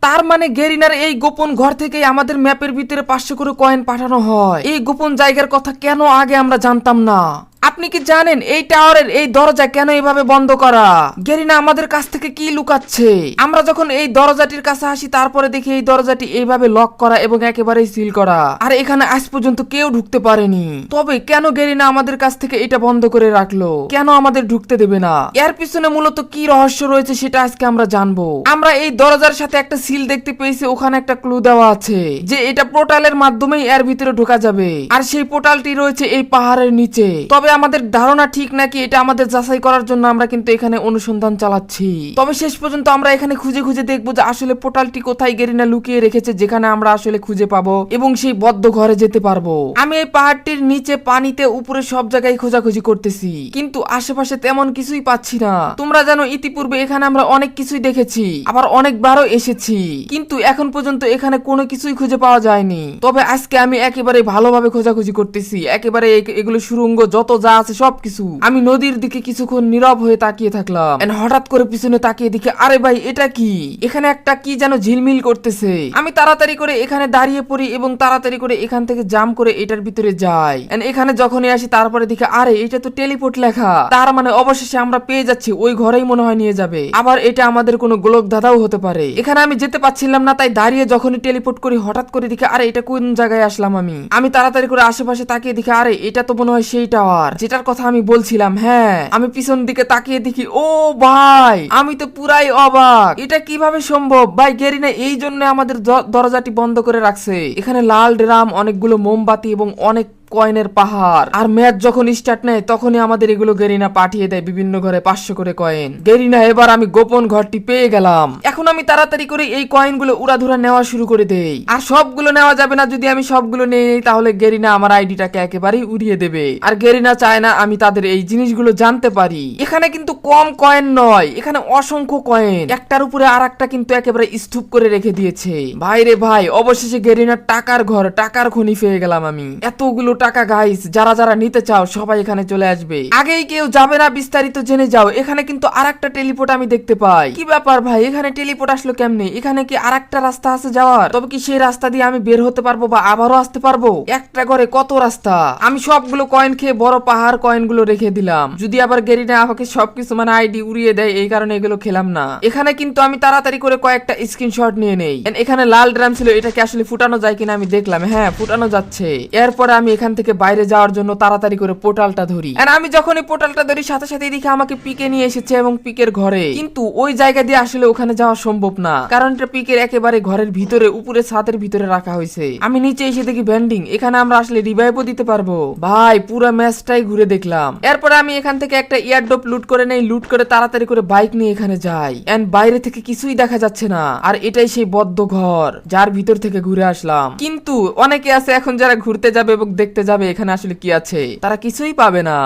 তার মানে গেরিনার এই গোপন ঘর থেকেই আমাদের ম্যাপের ভিতরে 500 করে কয়েন পাঠানো হয়। এই গোপন জায়গার কথা কেন আগে আমরা জানতাম না? আপনি কি জানেন এই টাওয়ারের এই দরজা কেন এইভাবে বন্ধ করা? গেরিনা আমাদের কাছ থেকে কি লুকাচ্ছে? আমরা যখন এই দরজাটির কাছে আসি তারপরে দেখি এই দরজাটি এইভাবে লক করা এবং একেবারেই সিল করা, আর এখানে আজ পর্যন্ত কেউ ঢুকতে পারেনি। তবে কেন গেরিনা আমাদের কাছ থেকে এটা বন্ধ করে রাখলো? কেন আমাদের ঢুকতে দেবে না? এর পিছনে মূলত কি রহস্য রয়েছে সেটা আজকে আমরা জানবো। আমরা এই দরজার সাথে একটা সিল দেখতে পেয়েছি, ওখানে একটা ক্লু দেওয়া আছে যে এটা পোর্টালের মাধ্যমেই এর ভিতরে ঢোকা যাবে, আর সেই পোর্টালটি রয়েছে এই পাহাড়ের নিচে। তবে আমাদের ধারণা ঠিক নাকি এটা আমাদের যাচাই করার জন্য আমরা কিন্তু এখানে অনুসন্ধান চালাচ্ছি। তবে শেষ পর্যন্ত আমরা এখানে খুঁজে খুঁজে দেখবো যে আসলে পোর্টালটি কোথায় গেরিনা লুকিয়ে রেখেছে, যেখানে আমরা আসলে খুঁজে পাবো এবং সেই বদ্ধ ঘরে যেতে পারবো। আমি এই পাহাড়টির নিচে, পানিতে, উপরে সব জায়গায় খোঁজাখুঁজি করতেছি, কিন্তু আশেপাশে তেমন কিছুই পাচ্ছি না। তোমরা জানো ইতিপূর্বে এখানে আমরা অনেক কিছুই দেখেছি, আবার অনেকবারও এসেছি, কিন্তু এখন পর্যন্ত এখানে কোনো কিছুই খুঁজে পাওয়া যায়নি। তবে আজকে আমি একেবারে ভালোভাবে খোঁজাখুঁজি করতেছি, একেবারে এগুলো সুড়ঙ্গ যত যা আছে সবকিছু। আমি নদীর দিকে কিছুক্ষণ নীরব হয়ে তাকিয়ে থাকলাম, হঠাৎ করে পিছনে তাকিয়ে দেখি আরে ভাই এটা কি? এখানে একটা কি যেন ঝিলমিল করতেছে। আমি তাড়াতাড়ি করে এখানে দাঁড়িয়ে পড়ি এবং তাড়াতাড়ি করে এখান থেকে জাম করে এটার ভিতরে যাই। এখানে যখনই আসি তারপরে দেখি আরে এটা তো টেলিপোর্ট লেখা, তার মানে অবশেষে আমরা পেয়ে যাচ্ছি, ওই ঘরেই মনে হয় নিয়ে যাবে। আবার এটা আমাদের কোনো গোলক ধাঁধাও হতে পারে। এখানে আমি যেতে পারছিলাম না, তাই দাঁড়িয়ে যখনই টেলিপোর্ট করি হঠাৎ করে দেখি আরে এটা কোন জায়গায় আসলাম। আমি তাড়াতাড়ি করে আশেপাশে তাকিয়ে দেখি আরে এটা তো মনে হয় সেই টাওয়ার যেটার কথা আমি বলছিলাম। হ্যাঁ, আমি পিছন দিকে তাকিয়ে দেখি ও ভাই, আমি তো পুরাই অবাক, এটা কিভাবে সম্ভব? ভাই গেরিনা এই জন্য আমাদের দরজাটি বন্ধ করে রাখছে। এখানে লাল ড্রাম, অনেকগুলো মোমবাতি এবং অনেক কয়েনের পাহাড়। আর ম্যাচ যখন স্টার্ট নেয় তখনই আমাদের এগুলো গেরিনা পাঠিয়ে দেয় বিভিন্ন ঘরে 500 করে কয়েন। গেরিনা এবার আমি গোপন ঘরটি পেয়ে গেলাম। এখন আমি তাড়াতাড়ি করে এই কয়েনগুলো উড়াধুরা নেওয়া শুরু করে দেই। আর সবগুলো নেওয়া যাবে না, যদি আমি সবগুলো নিয়ে নেই তাহলে গেরিনা আমার আইডিটাকে একেবারেই উড়িয়ে দেবে। আর গেরিনা চায় না আমি তাদের এই জিনিসগুলো জানতে পারি। এখানে কিন্তু কম কয়েন নয়, এখানে অসংখ্য কয়েন, একটার উপরে আর একটা কিন্তু একেবারে স্তূপ করে রেখে দিয়েছে। ভাই রে ভাই, অবশেষে গেরিনার টাকার ঘর, টাকার খনি পেয়ে গেলাম আমি। এতগুলো টাকা গাইস, যারা যারা নিতে চাও সবাই এখানে চলে আসবে। আগেই কেউ যাবে না, বিস্তারিত জেনে যাও। এখানে কিন্তু আরেকটা টেলিপোর্ট আমি দেখতে পাই। কি ব্যাপার ভাই, এখানে টেলিপোর্ট আসলো কেমনে? এখানে কি আরেকটা রাস্তা আছে যাওয়ার? তবে কি সেই রাস্তা দিয়ে আমি বের হতে পারবো বা আবারও আসতে পারবো? একটা ঘরে কত রাস্তা। আমি সবগুলো কয়েন খেয়ে বড় পাহাড় কয়েনগুলো রেখে দিলাম, যদি আবার গেরিনা আমাকে সবকিছু মানে আইডি উড়িয়ে দেয়, এই কারণে এগুলো খেলাম না। এখানে কিন্তু আমি তাড়াতাড়ি করে কয়েকটা স্ক্রিনশট নিয়ে নেই। এখানে লাল ড্রাম ছিল, এটাকে আসলে ফুটানো যায় কিনা আমি দেখলাম। হ্যাঁ, ফুটানো যাচ্ছে। এরপরে আমি এখান থেকে বাইরে যাওয়ার জন্য তাড়াতাড়ি করে পোর্টালটা ধরি। আর আমি যখনই পোর্টালটা ধরি সাথে সাথে দেখি আমাকে পিকে নিয়ে এসেছে এবং পিকের ঘরে। কিন্তু ওই জায়গা দিয়ে আসলে ওখানে যাওয়া সম্ভব না, কারণ এটা পিকের একেবারে ঘরের ভিতরে, উপরে ছাদের ভিতরে রাখা হয়েছে। আমি নিচে এসে দেখি ভেন্ডিং, এখানে আমরা আসলে রিভাইভও দিতে পারবো। ভাই পুরো ম্যাচটাই ঘুরে দেখলাম। এরপরে আমি এখান থেকে একটা ইয়ারড্রপ লুট করে নেই, লুট করে তাড়াতাড়ি করে বাইক নিয়ে এখানে যাই। এন্ড বাইরে থেকে কিছুই দেখা যাচ্ছে না, আর এটাই সেই বদ্ধ ঘর যার ভিতর থেকে ঘুরে আসলাম। কিন্তু অনেকে আছে এখন যারা ঘুরতে যাবে এবং দেখতে যাবে এখানে আসলে কি আছে, তারা কিছুই পাবে না।